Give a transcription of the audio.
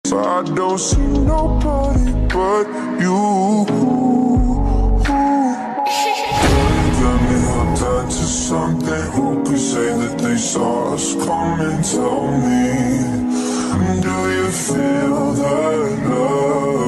So I don't see nobody but you. Got me hooked on to something. Who could say that they saw us coming? Tell me, do you feel that love?